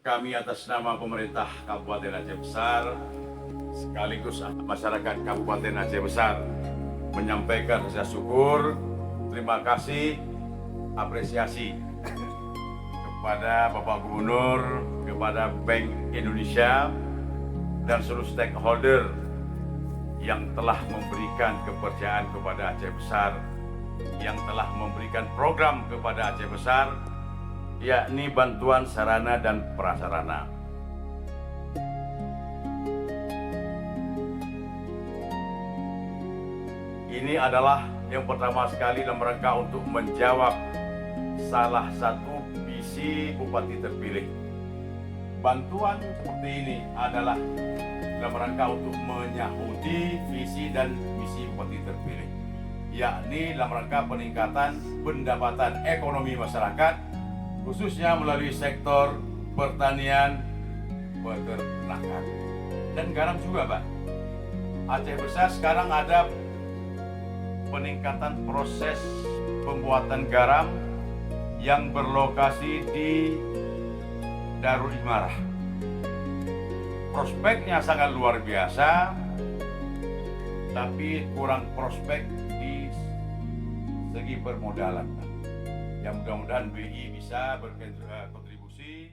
Kami atas nama pemerintah Kabupaten Aceh Besar sekaligus masyarakat Kabupaten Aceh Besar menyampaikan rasa syukur, terima kasih, apresiasi kepada Bapak Gubernur, kepada Bank Indonesia, dan seluruh stakeholder yang telah memberikan kepercayaan kepada Aceh Besar, yang telah memberikan program kepada Aceh Besar, yakni bantuan sarana dan prasarana. Ini adalah yang pertama sekali dalam rangka untuk menjawab salah satu visi Bupati terpilih. Bantuan seperti ini adalah dalam rangka untuk menyahuti visi dan misi Bupati terpilih, yakni dalam rangka peningkatan pendapatan ekonomi masyarakat, khususnya melalui sektor pertanian, peternakan, dan garam juga, Pak. Aceh Besar sekarang ada peningkatan proses pembuatan garam yang berlokasi di Darul Imarah. Prospeknya sangat luar biasa, tapi kurang prospek di segi permodalan. Yang mudah-mudahan BI bisa berkontribusi